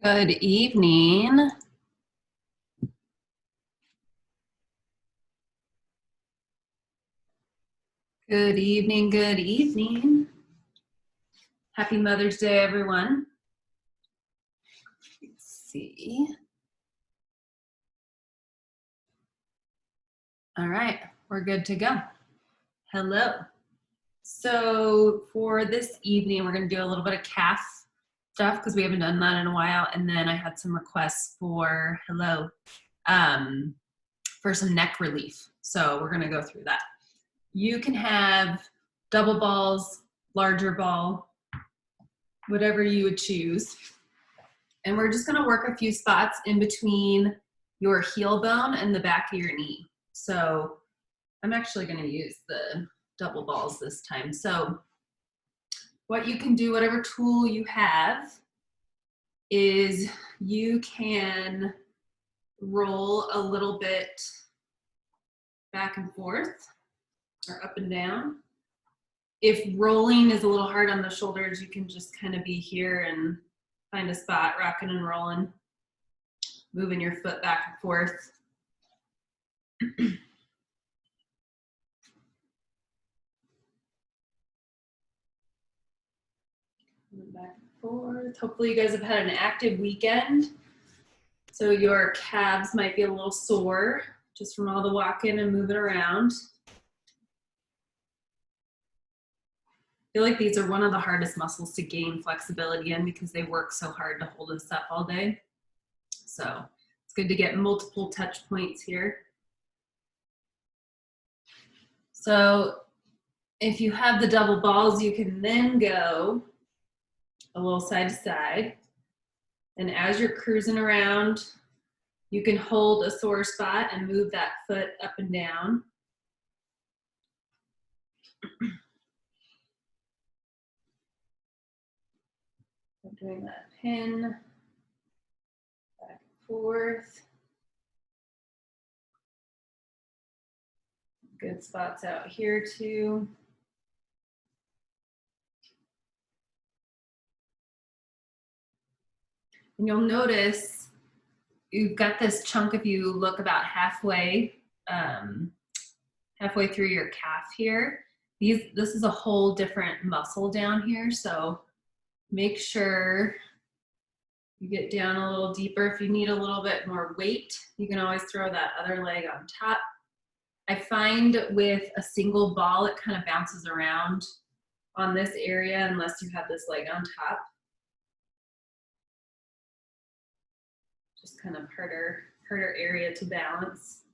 Good evening. Good evening, good evening. Happy Mother's Day, everyone. Let's see. All right, we're good to go. Hello. So for this evening, we're gonna do a little bit of calf stuff because we haven't done that in a while. And then I had some requests for, for some neck relief. So we're gonna go through that. You can have double balls, larger ball, whatever you would choose. And we're just gonna work a few spots in between your heel bone and the back of your knee. So I'm actually gonna use the double balls this time. So what you can do, whatever tool you have, is you can roll a little bit back and forth or up and down. If rolling is a little hard on the shoulders, you can just kind of be here and find a spot, rocking and rolling, moving your foot back and forth. Back and forth. Hopefully you guys have had an active weekend. So your calves might be a little sore just from all the walking and moving around. I feel like these are one of the hardest muscles to gain flexibility in because they work so hard to hold us up all day. So it's good to get multiple touch points here. So if you have the double balls, you can then go a little side to side. And as you're cruising around, you can hold a sore spot and move that foot up and down. Doing that pin, back and forth. Good spots out here too. And you'll notice you've got this chunk if you look about halfway through your calf here. This is a whole different muscle down here, so make sure you get down a little deeper. If you need a little bit more weight, you can always throw that other leg on top. I find with a single ball, it kind of bounces around on this area unless you have this leg on top. Just kind of harder area to balance.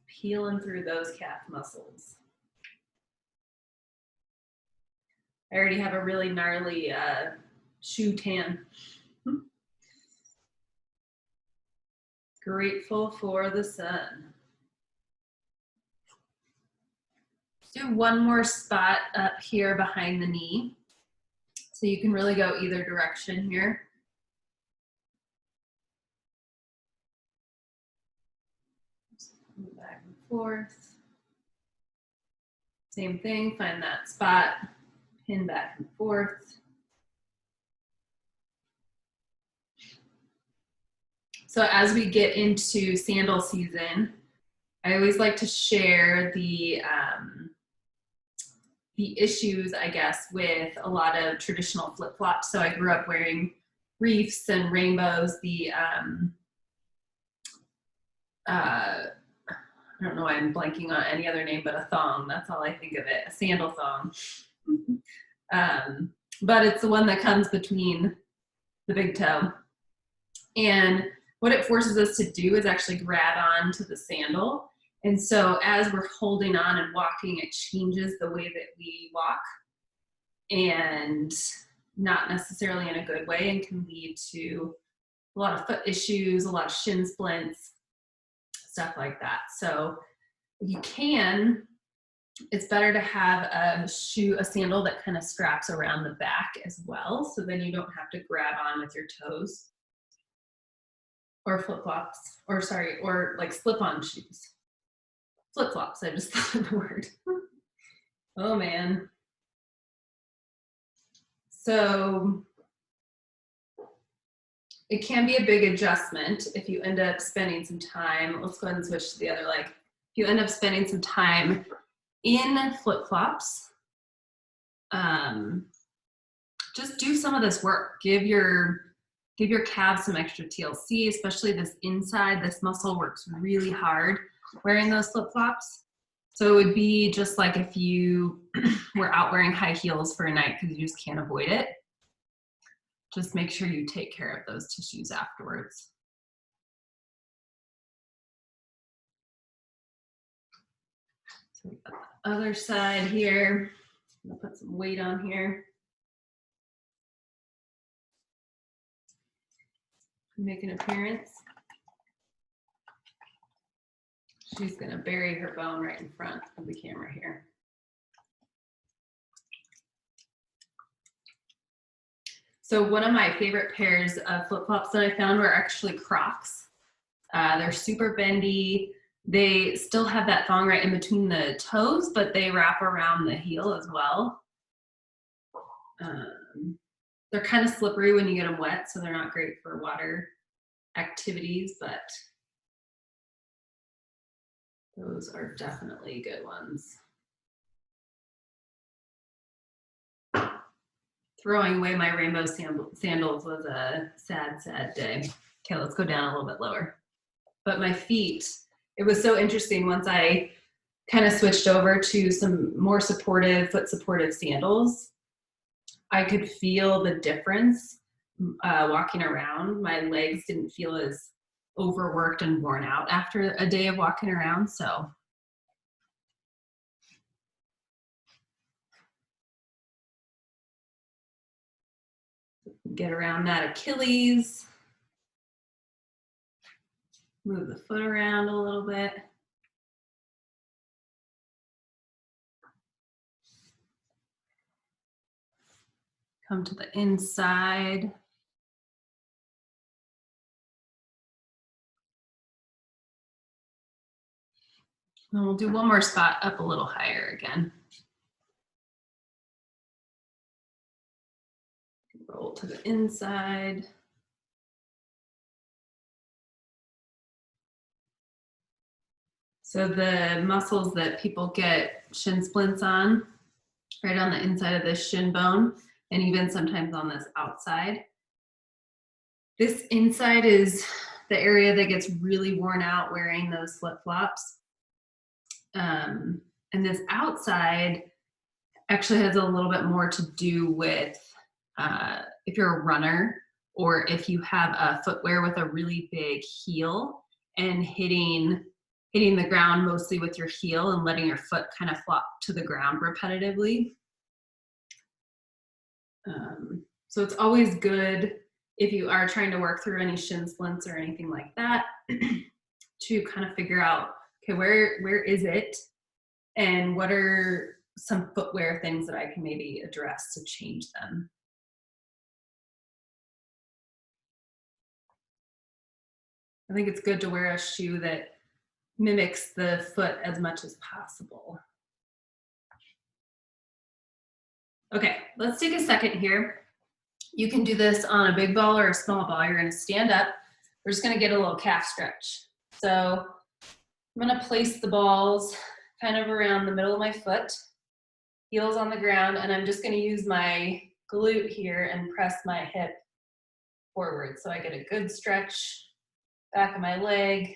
Peeling through those calf muscles. I already have a really gnarly shoe tan. Grateful for the sun. Let's do one more spot up here behind the knee. So you can really go either direction here. Back and forth. Same thing, find that spot, pin back and forth. So as we get into sandal season, I always like to share the issues, I guess, with a lot of traditional flip-flops. So I grew up wearing reefs and rainbows, I don't know why I'm blanking on any other name but a thong. That's all I think of it, a sandal thong. But it's the one that comes between the big toe. And what it forces us to do is actually grab on to the sandal. And so as we're holding on and walking, it changes the way that we walk, and not necessarily in a good way, and can lead to a lot of foot issues, a lot of shin splints, stuff like that. So if you can, it's better to have a sandal that kind of straps around the back as well, so then you don't have to grab on with your toes. Or flip-flops, or like slip-on shoes. Flip-flops, I just thought of the word. Oh man. So it can be a big adjustment if you end up spending some time. Let's go ahead and switch to the other leg. If you end up spending some time in flip-flops, just do some of this work. Give your calves some extra TLC, especially this inside. This muscle works really hard wearing those flip-flops. So it would be just like if you were out wearing high heels for a night because you just can't avoid it. Just make sure you take care of those tissues afterwards. So we've got the other side here. I'm gonna put some weight on here. Make an appearance. She's gonna bury her bone right in front of the camera here. So one of my favorite pairs of flip-flops that I found were actually Crocs. They're super bendy. They still have that thong right in between the toes, but they wrap around the heel as well. They're kind of slippery when you get them wet, so they're not great for water activities, but those are definitely good ones. Throwing away my rainbow sandals was a sad, sad day. Okay, let's go down a little bit lower. But my feet, it was so interesting once I kind of switched over to some more supportive, foot supportive sandals. I could feel the difference walking around. My legs didn't feel as overworked and worn out after a day of walking around, so. Get around that Achilles. Move the foot around a little bit. Come to the inside. And we'll do one more spot up a little higher again. Roll to the inside. So the muscles that people get shin splints on, right on the inside of this shin bone, and even sometimes on this outside. This inside is the area that gets really worn out wearing those flip-flops. And this outside actually has a little bit more to do with if you're a runner or if you have a footwear with a really big heel and hitting the ground mostly with your heel and letting your foot kind of flop to the ground repetitively. So it's always good if you are trying to work through any shin splints or anything like that to kind of figure out, okay, where is it? And what are some footwear things that I can maybe address to change them? I think it's good to wear a shoe that mimics the foot as much as possible. Okay, let's take a second here. You can do this on a big ball or a small ball. You're gonna stand up. We're just gonna get a little calf stretch. So I'm gonna place the balls kind of around the middle of my foot, heels on the ground, and I'm just gonna use my glute here and press my hip forward. So I get a good stretch back of my leg.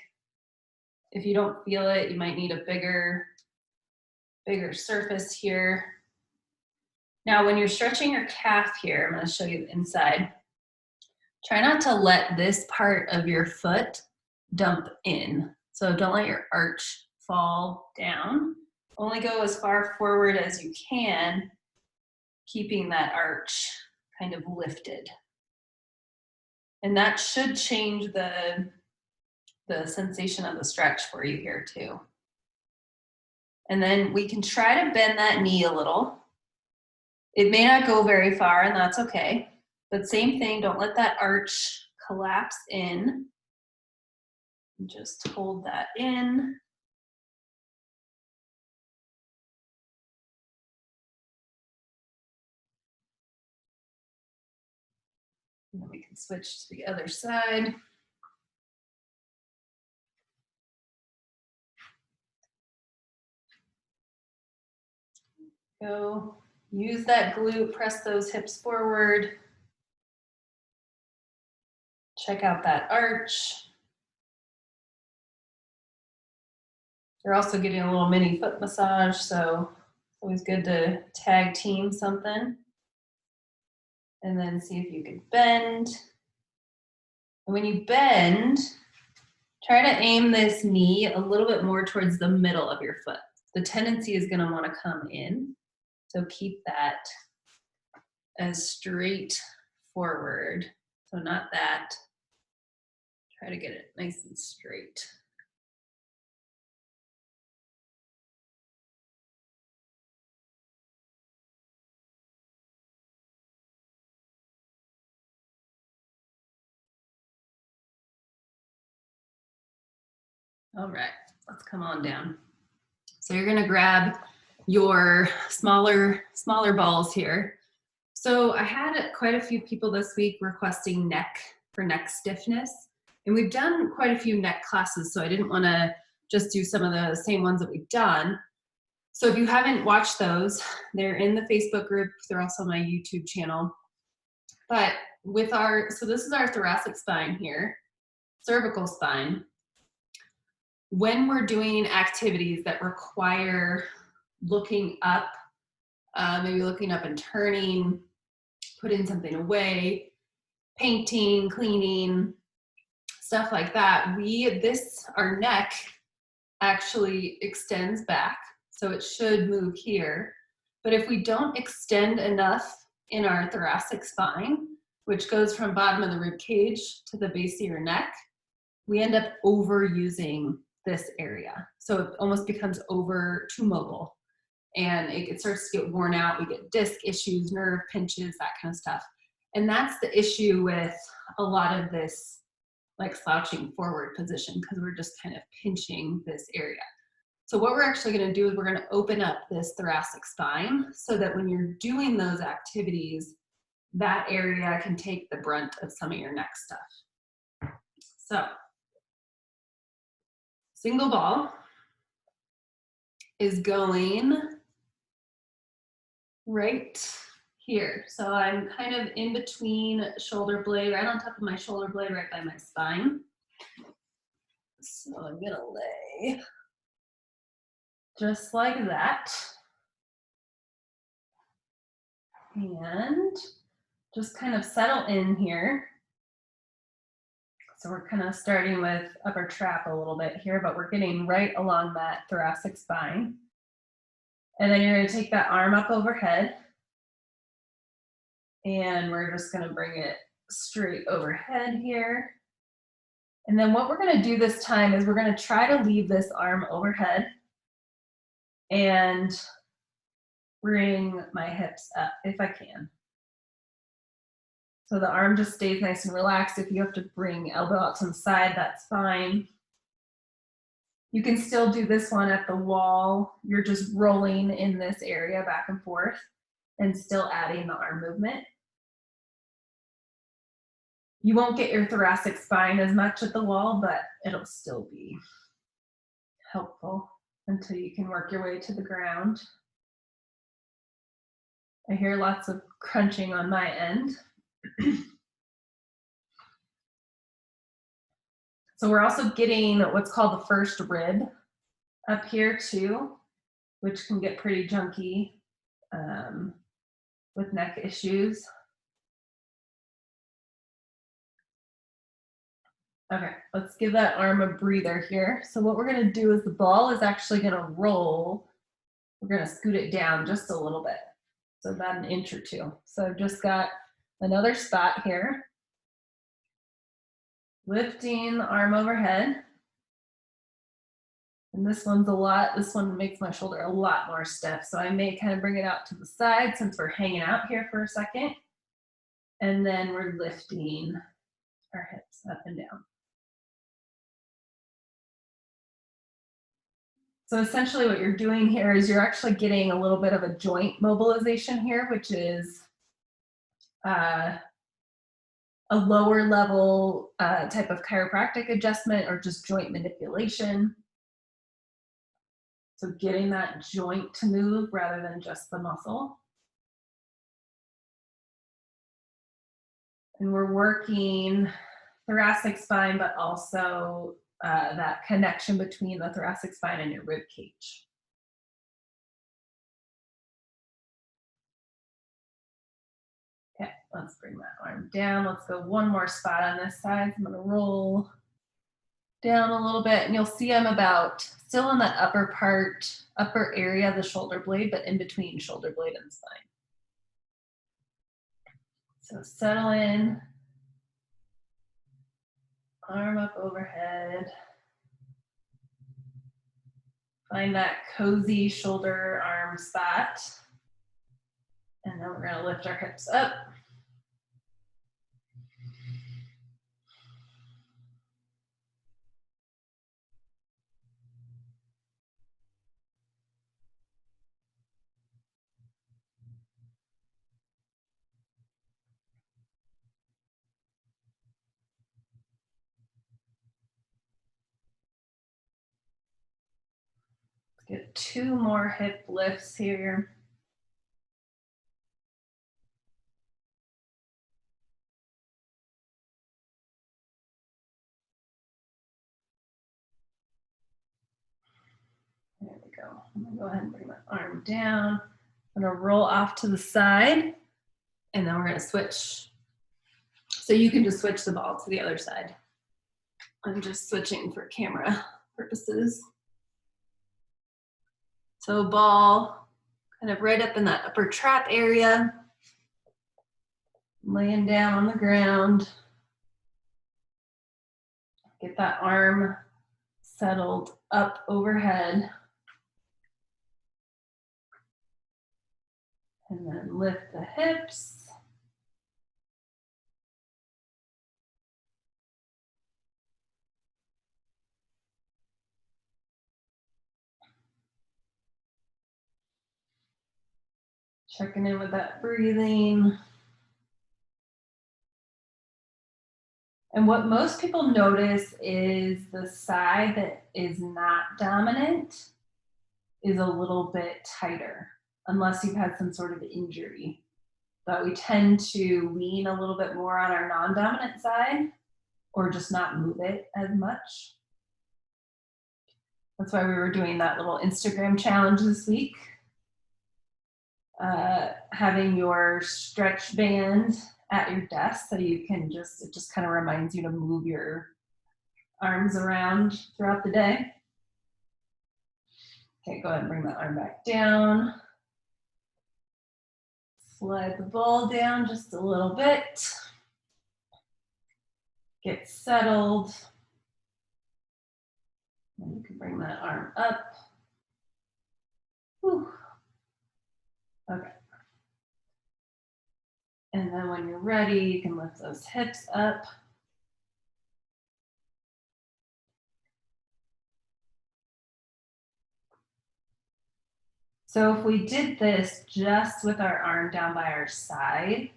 If you don't feel it, you might need a bigger surface here. Now, when you're stretching your calf here, I'm gonna show you the inside. Try not to let this part of your foot dump in. So don't let your arch fall down. Only go as far forward as you can, keeping that arch kind of lifted. And that should change the sensation of the stretch for you here too. And then we can try to bend that knee a little. It may not go very far, and that's okay. But same thing, don't let that arch collapse in. Just hold that in. And then we can switch to the other side. Go, use that glute, press those hips forward. Check out that arch. You're also getting a little mini foot massage, so it's always good to tag team something. And then see if you can bend. And when you bend, try to aim this knee a little bit more towards the middle of your foot. The tendency is gonna wanna come in, so keep that as straight forward. So not that. Try to get it nice and straight. All right, let's come on down. So you're gonna grab your smaller balls here. So I had quite a few people this week requesting neck for neck stiffness. And we've done quite a few neck classes, so I didn't wanna just do some of the same ones that we've done. So if you haven't watched those, they're in the Facebook group. They're also on my YouTube channel. But with our, so this is our thoracic spine here, cervical spine. When we're doing activities that require looking up, maybe looking up and turning, putting something away, painting, cleaning, stuff like that, our neck actually extends back, so it should move here. But if we don't extend enough in our thoracic spine, which goes from bottom of the rib cage to the base of your neck, we end up overusing this area. So it almost becomes too mobile, and it starts to get worn out. We get disc issues, nerve pinches, that kind of stuff. And that's the issue with a lot of this like slouching forward position, because we're just kind of pinching this area. So what we're actually going to do is we're going to open up this thoracic spine so that when you're doing those activities, that area can take the brunt of some of your neck stuff. So single ball is going right here. So I'm kind of in between shoulder blade, right on top of my shoulder blade, right by my spine. So I'm gonna lay just like that. And just kind of settle in here. So we're kind of starting with upper trap a little bit here, but we're getting right along that thoracic spine. And then you're gonna take that arm up overhead, and we're just gonna bring it straight overhead here. And then what we're gonna do this time is we're gonna try to leave this arm overhead and bring my hips up if I can. So the arm just stays nice and relaxed. If you have to bring elbow out to the side, that's fine. You can still do this one at the wall. You're just rolling in this area back and forth and still adding the arm movement. You won't get your thoracic spine as much at the wall, but it'll still be helpful until you can work your way to the ground. I hear lots of crunching on my end. So we're also getting what's called the first rib up here too, which can get pretty junky with neck issues. Okay, let's give that arm a breather here. So what we're gonna do is the ball is actually gonna roll. We're gonna scoot it down just a little bit. So about an inch or two. So I've just got another spot here. Lifting the arm overhead. And this one makes my shoulder a lot more stiff. So I may kind of bring it out to the side since we're hanging out here for a second. And then we're lifting our hips up and down. So essentially what you're doing here is you're actually getting a little bit of a joint mobilization here, which is a lower level type of chiropractic adjustment or just joint manipulation. So getting that joint to move rather than just the muscle. And we're working thoracic spine, but also that connection between the thoracic spine and your rib cage. Okay, let's bring that arm down. Let's go one more spot on this side. I'm gonna roll down a little bit, and you'll see I'm about still in that upper area of the shoulder blade, but in between shoulder blade and spine. So settle in, arm up overhead. Find that cozy shoulder arm spot. And then we're gonna lift our hips up. Let's get 2 more hip lifts here. There we go. I'm gonna go ahead and bring my arm down. I'm gonna roll off to the side, and then we're gonna switch. So you can just switch the ball to the other side. I'm just switching for camera purposes. So ball kind of right up in that upper trap area. Laying down on the ground. Get that arm settled up overhead. And then lift the hips. Checking in with that breathing. And what most people notice is the side that is not dominant is a little bit tighter, unless you've had some sort of injury. But we tend to lean a little bit more on our non-dominant side or just not move it as much. That's why we were doing that little Instagram challenge this week. Having your stretch band at your desk so you can it just kind of reminds you to move your arms around throughout the day. Okay, go ahead and bring that arm back down. Slide the ball down just a little bit. Get settled. And you can bring that arm up. Whew. Okay. And then when you're ready, you can lift those hips up. So if we did this just with our arm down by our side,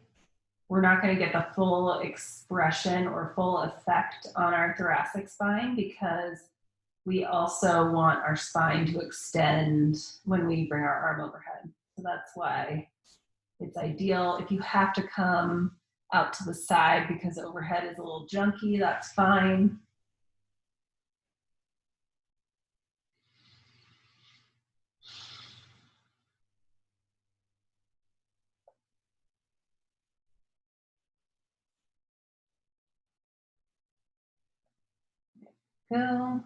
we're not going to get the full expression or full effect on our thoracic spine because we also want our spine to extend when we bring our arm overhead. So that's why it's ideal. If you have to come out to the side because overhead is a little junky, that's fine. Go.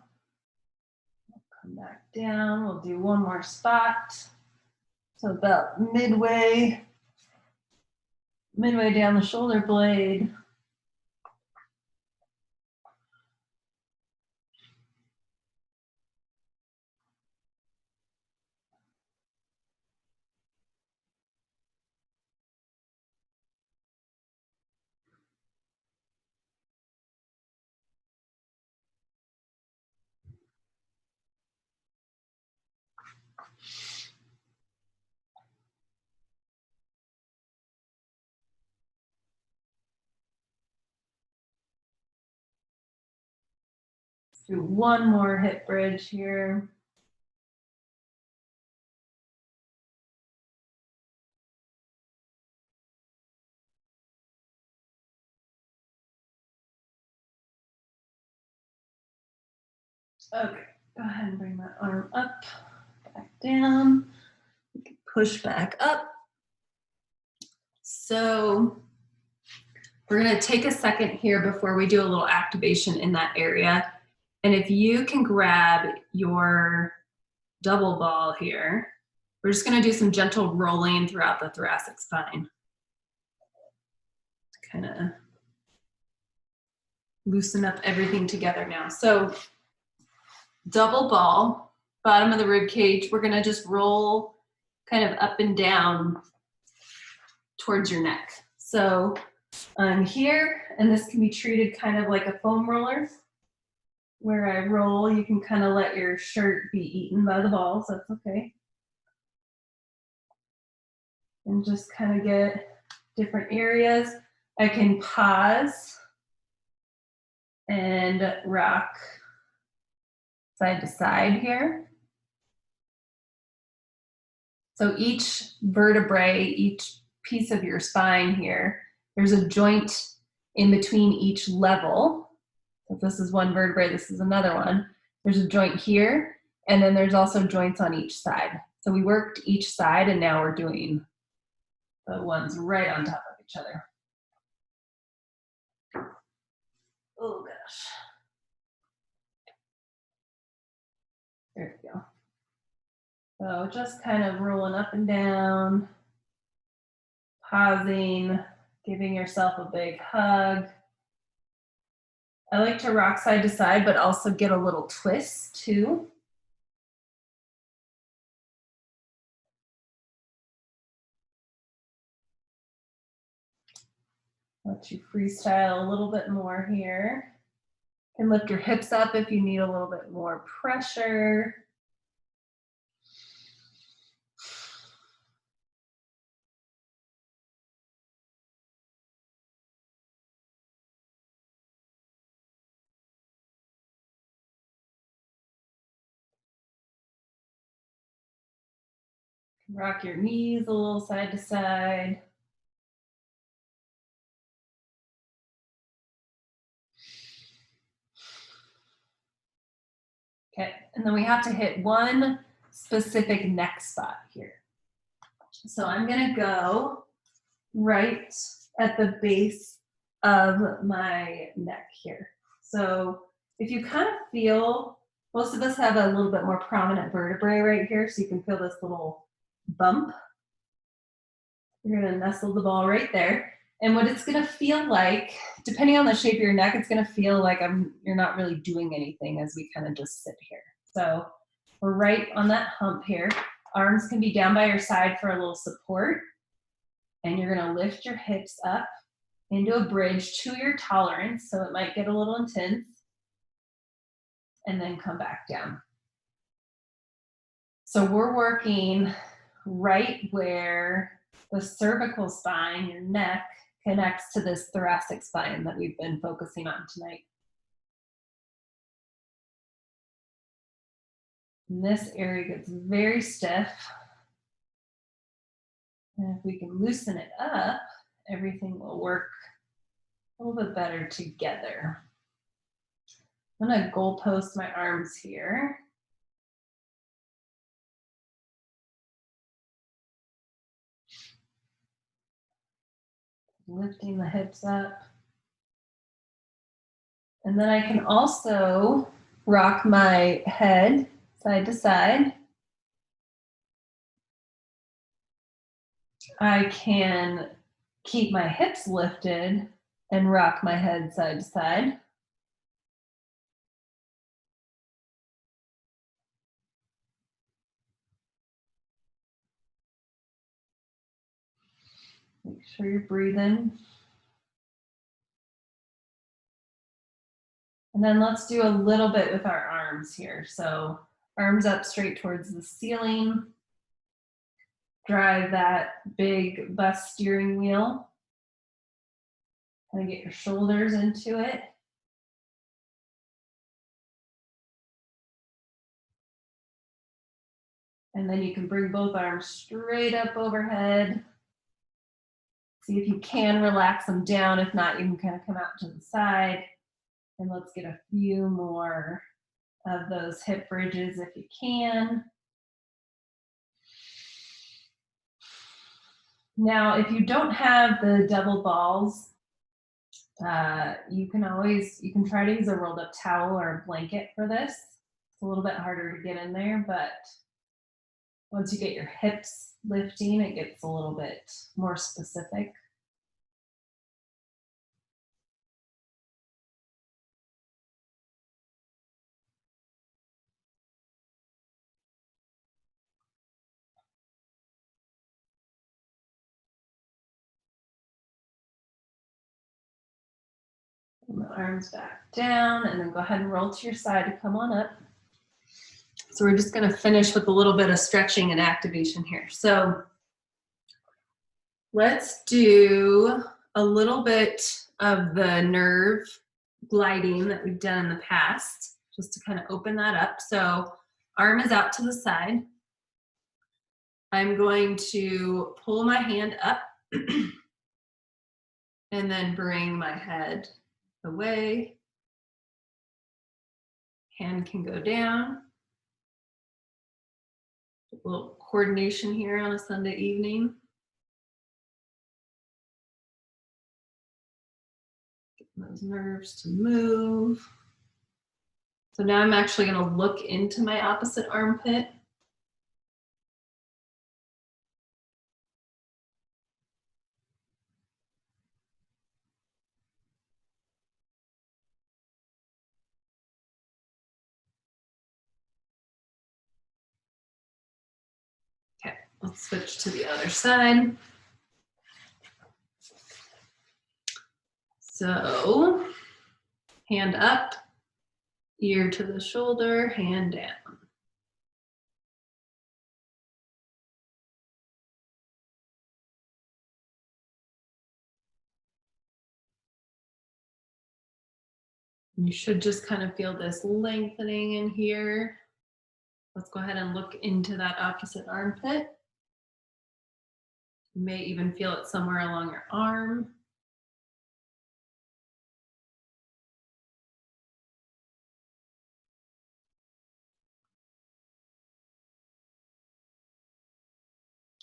Come back down. We'll do one more spot. So about midway down the shoulder blade. Do one more hip bridge here. Okay, go ahead and bring that arm up, back down. You can push back up. So we're going to take a second here before we do a little activation in that area. And if you can grab your double ball here, we're just going to do some gentle rolling throughout the thoracic spine. Kind of loosen up everything together now. So double ball, bottom of the rib cage, we're going to just roll kind of up and down towards your neck. So I'm here, and this can be treated kind of like a foam roller. Where I roll, you can kind of let your shirt be eaten by the balls, that's okay. And just kind of get different areas. I can pause and rock side to side here. So each vertebrae, each piece of your spine here, there's a joint in between each level. So if this is one vertebrae, this is another one. There's a joint here, and then there's also joints on each side. So we worked each side, and now we're doing the ones right on top of each other. Oh gosh. There we go. So just kind of rolling up and down, pausing, giving yourself a big hug. I like to rock side to side, but also get a little twist too. Let you freestyle a little bit more here. You can lift your hips up if you need a little bit more pressure. Rock your knees a little side to side. Okay, and then we have to hit one specific neck spot here. So I'm gonna go right at the base of my neck here. So if you kind of feel, most of us have a little bit more prominent vertebrae right here, so you can feel this little bump. You're gonna nestle the ball right there. And what it's gonna feel like, depending on the shape of your neck, it's gonna feel like you're not really doing anything as we kind of just sit here. So we're right on that hump here. Arms can be down by your side for a little support. And you're gonna lift your hips up into a bridge to your tolerance, so it might get a little intense, and then come back down. So we're working right where the cervical spine, your neck, connects to this thoracic spine that we've been focusing on tonight. And this area gets very stiff. And if we can loosen it up, everything will work a little bit better together. I'm gonna goalpost my arms here. Lifting the hips up. And then I can also rock my head side to side. I can keep my hips lifted and rock my head side to side. Make sure you're breathing. And then let's do a little bit with our arms here. So arms up straight towards the ceiling. Drive that big bus steering wheel. Kind of get your shoulders into it. And then you can bring both arms straight up overhead. See if you can relax them down. If not, you can kind of come out to the side. And let's get a few more of those hip bridges if you can. Now, if you don't have the double balls, you can try to use a rolled up towel or a blanket for this. It's a little bit harder to get in there, but once you get your hips lifting, it gets a little bit more specific. And the arms back down, and then go ahead and roll to your side to come on up. So we're just going to finish with a little bit of stretching and activation here. So let's do a little bit of the nerve gliding that we've done in the past, just to kind of open that up. So arm is out to the side. I'm going to pull my hand up and then bring my head away. Hand can go down. A little coordination here on a Sunday evening. Getting those nerves to move. So now I'm actually going to look into my opposite armpit. Okay, let's switch to the other side. So hand up, ear to the shoulder, hand down. You should just kind of feel this lengthening in here. Let's go ahead and look into that opposite armpit. You may even feel it somewhere along your arm.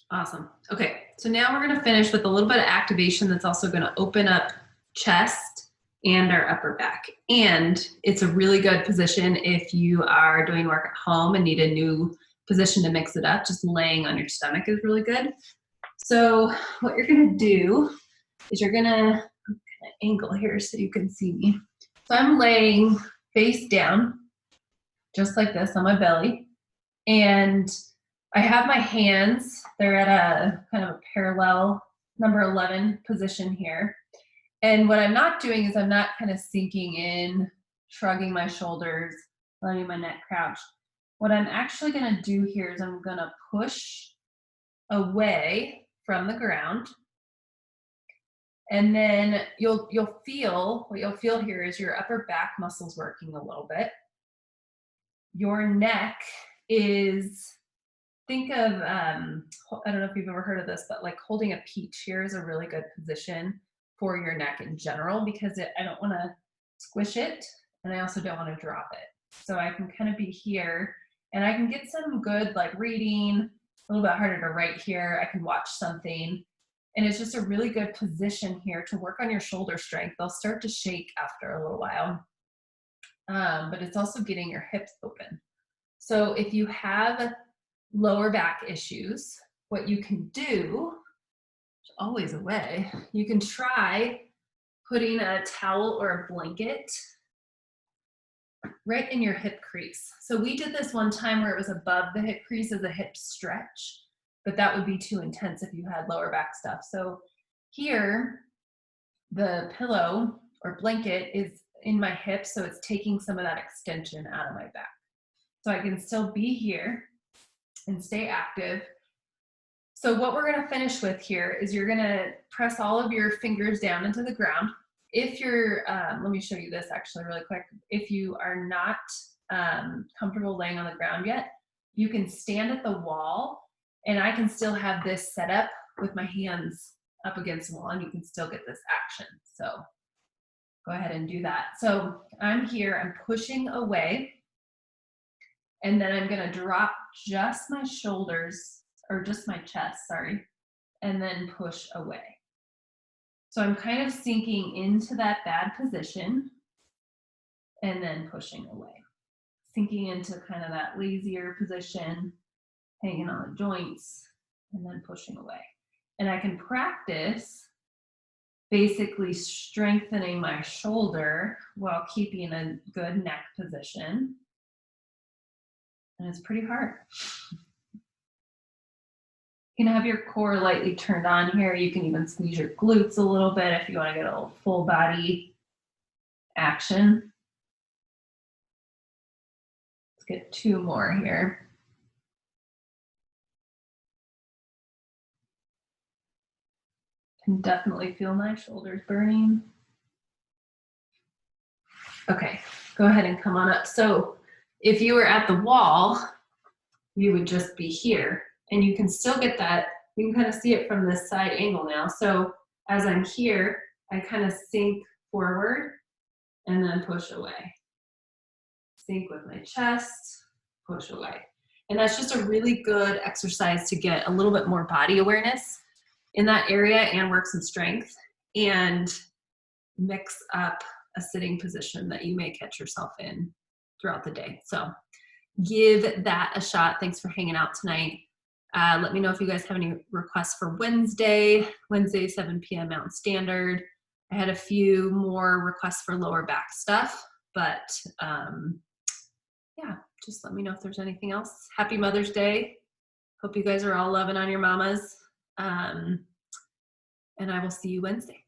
Awesome. Okay, so now we're going to finish with a little bit of activation that's also going to open up chest and our upper back. And it's a really good position if you are doing work at home and need a new position to mix it up. Just laying on your stomach is really good. So what you're going to do is you're going to angle here so you can see me. So I'm laying face down, just like this on my belly. And I have my hands, they're at a kind of a parallel number 11 position here. And what I'm not doing is I'm not kind of sinking in, shrugging my shoulders, letting my neck crouch. What I'm actually going to do here is I'm going to push away from the ground. And then what you'll feel here is your upper back muscles working a little bit. Your neck is, think of, I don't know if you've ever heard of this, but like holding a peach here is a really good position for your neck in general, because I don't want to squish it and I also don't want to drop it. So I can kind of be here and I can get some good like reading, a little bit harder to write here. I can watch something. And it's just a really good position here to work on your shoulder strength. They'll start to shake after a little while, but it's also getting your hips open. So if you have lower back issues, what you can do, there's always a way, you can try putting a towel or a blanket right in your hip crease. So we did this one time where it was above the hip crease as a hip stretch, but that would be too intense if you had lower back stuff. So here, the pillow or blanket is in my hip, so it's taking some of that extension out of my back. So I can still be here and stay active. So what we're going to finish with here is you're going to press all of your fingers down into the ground. If you're, let me show you this actually really quick. If you are not comfortable laying on the ground yet, you can stand at the wall, and I can still have this set up with my hands up against the wall, and you can still get this action. So go ahead and do that. So I'm here, I'm pushing away, and then I'm gonna drop just my shoulders, or just my chest, sorry, and then push away. So I'm kind of sinking into that bad position and then pushing away. Sinking into kind of that lazier position, hanging on the joints, and then pushing away. And I can practice basically strengthening my shoulder while keeping a good neck position. And it's pretty hard. You can have your core lightly turned on here. You can even squeeze your glutes a little bit if you want to get a little full body action. Let's get 2 more here. Can definitely feel my shoulders burning. Okay, go ahead and come on up. So if you were at the wall, you would just be here, and you can still get that. You can kind of see it from this side angle now. So as I'm here, I kind of sink forward and then push away. Sink with my chest, push away. And that's just a really good exercise to get a little bit more body awareness in that area and work some strength and mix up a sitting position that you may catch yourself in throughout the day. So give that a shot. Thanks for hanging out tonight. Let me know if you guys have any requests for Wednesday, 7 p.m. Mountain Standard. I had a few more requests for lower back stuff, but yeah, just let me know if there's anything else. Happy Mother's Day. Hope you guys are all loving on your mamas. And I will see you Wednesday.